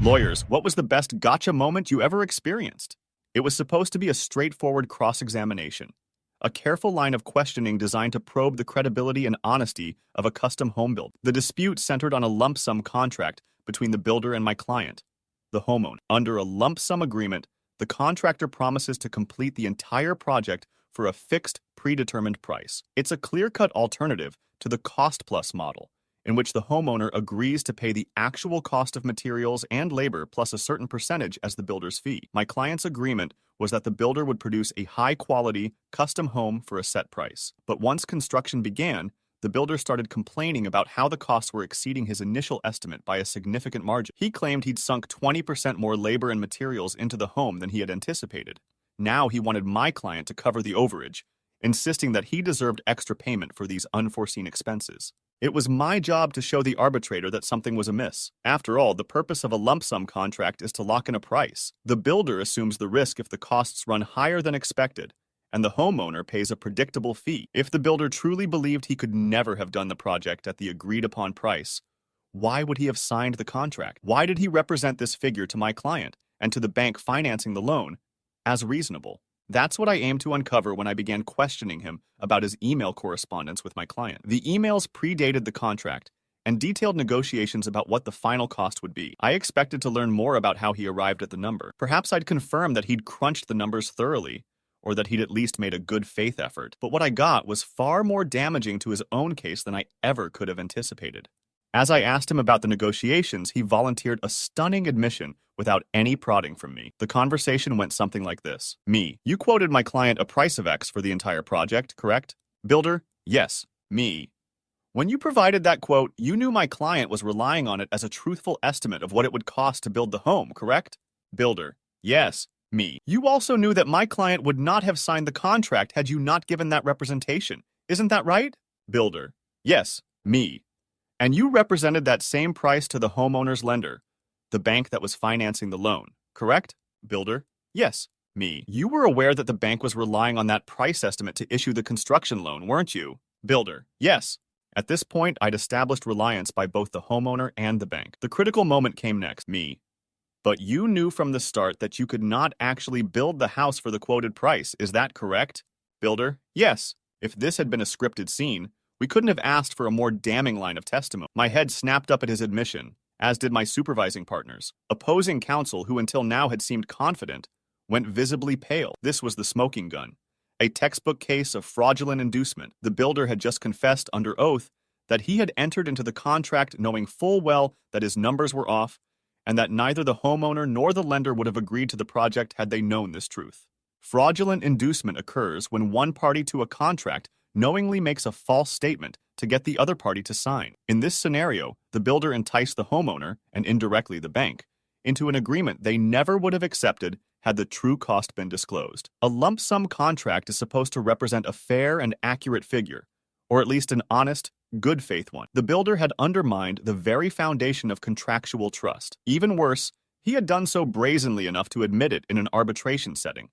Lawyers, what was the best gotcha moment you ever experienced? It was supposed to be a straightforward cross-examination, a careful line of questioning designed to probe the credibility and honesty of a custom home build. The dispute centered on a lump sum contract between the builder and my client, the homeowner. Under a lump sum agreement, the contractor promises to complete the entire project for a fixed, predetermined price. It's a clear-cut alternative to the cost-plus model, in which the homeowner agrees to pay the actual cost of materials and labor plus a certain percentage as the builder's fee. My client's agreement was that the builder would produce a high-quality, custom home for a set price. But once construction began, the builder started complaining about how the costs were exceeding his initial estimate by a significant margin. He claimed he'd sunk 20% more labor and materials into the home than he had anticipated. Now he wanted my client to cover the overage, insisting that he deserved extra payment for these unforeseen expenses. It was my job to show the arbitrator that something was amiss. After all, the purpose of a lump sum contract is to lock in a price. The builder assumes the risk if the costs run higher than expected, and the homeowner pays a predictable fee. If the builder truly believed he could never have done the project at the agreed-upon price, why would he have signed the contract? Why did he represent this figure to my client and to the bank financing the loan as reasonable? That's what I aimed to uncover when I began questioning him about his email correspondence with my client. The emails predated the contract and detailed negotiations about what the final cost would be. I expected to learn more about how he arrived at the number. Perhaps I'd confirm that he'd crunched the numbers thoroughly, or that he'd at least made a good faith effort. But what I got was far more damaging to his own case than I ever could have anticipated. As I asked him about the negotiations, he volunteered a stunning admission without any prodding from me. The conversation went something like this. Me: you quoted my client a price of X for the entire project, correct? Builder: yes. Me: when you provided that quote, you knew my client was relying on it as a truthful estimate of what it would cost to build the home, correct? Builder: yes. Me: you also knew that my client would not have signed the contract had you not given that representation. Isn't that right? Builder: yes. Me: and you represented that same price to the homeowner's lender, the bank that was financing the loan, correct? Builder: yes. Me: you were aware that the bank was relying on that price estimate to issue the construction loan, weren't you? Builder: yes. At this point, I'd established reliance by both the homeowner and the bank. The critical moment came next. Me: but you knew from the start that you could not actually build the house for the quoted price, is that correct? Builder: yes. If this had been a scripted scene, we couldn't have asked for a more damning line of testimony. My head snapped up at his admission, as did my supervising partners. Opposing counsel, who until now had seemed confident, went visibly pale. This was the smoking gun, a textbook case of fraudulent inducement. The builder had just confessed under oath that he had entered into the contract knowing full well that his numbers were off, and that neither the homeowner nor the lender would have agreed to the project had they known this truth. Fraudulent inducement occurs when one party to a contract knowingly makes a false statement to get the other party to sign. In this scenario, the builder enticed the homeowner, and indirectly the bank, into an agreement they never would have accepted had the true cost been disclosed. A lump sum contract is supposed to represent a fair and accurate figure, or at least an honest, good faith one. The builder had undermined the very foundation of contractual trust. Even worse, he had done so brazenly enough to admit it in an arbitration setting,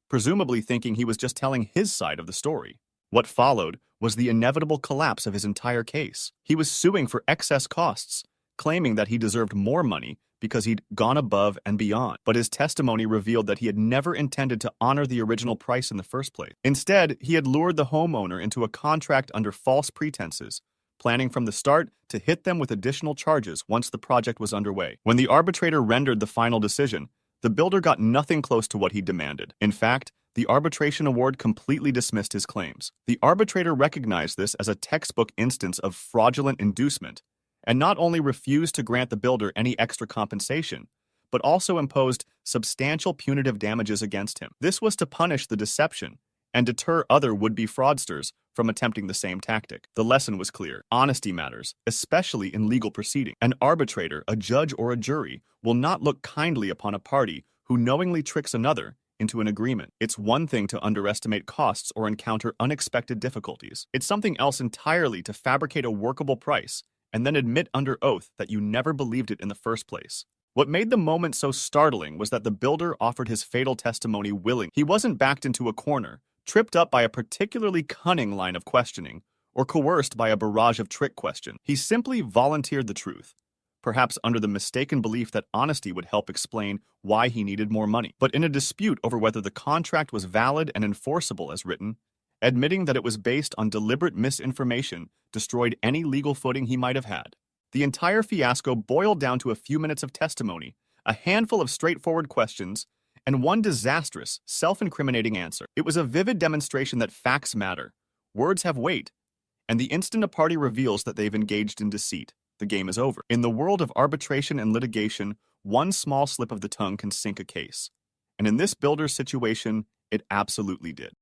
presumably thinking he was just telling his side of the story. What followed was the inevitable collapse of his entire case. He was suing for excess costs, claiming that he deserved more money because he'd gone above and beyond. But his testimony revealed that he had never intended to honor the original price in the first place. Instead, he had lured the homeowner into a contract under false pretenses, planning from the start to hit them with additional charges once the project was underway. When the arbitrator rendered the final decision, the builder got nothing close to what he demanded. In fact, the arbitration award completely dismissed his claims. The arbitrator recognized this as a textbook instance of fraudulent inducement, and not only refused to grant the builder any extra compensation, but also imposed substantial punitive damages against him. This was to punish the deception and deter other would-be fraudsters from attempting the same tactic. The lesson was clear. Honesty matters, especially in legal proceedings. An arbitrator, a judge, or a jury will not look kindly upon a party who knowingly tricks another into an agreement. It's one thing to underestimate costs or encounter unexpected difficulties. It's something else entirely to fabricate a workable price and then admit under oath that you never believed it in the first place. What made the moment so startling was that the builder offered his fatal testimony willingly. He wasn't backed into a corner, tripped up by a particularly cunning line of questioning, or coerced by a barrage of trick questions. He simply volunteered the truth, perhaps under the mistaken belief that honesty would help explain why he needed more money. But in a dispute over whether the contract was valid and enforceable as written, admitting that it was based on deliberate misinformation destroyed any legal footing he might have had. The entire fiasco boiled down to a few minutes of testimony, a handful of straightforward questions, and one disastrous, self-incriminating answer. It was a vivid demonstration that facts matter, words have weight, and the instant a party reveals that they've engaged in deceit, the game is over. In the world of arbitration and litigation, one small slip of the tongue can sink a case. And in this builder's situation, it absolutely did.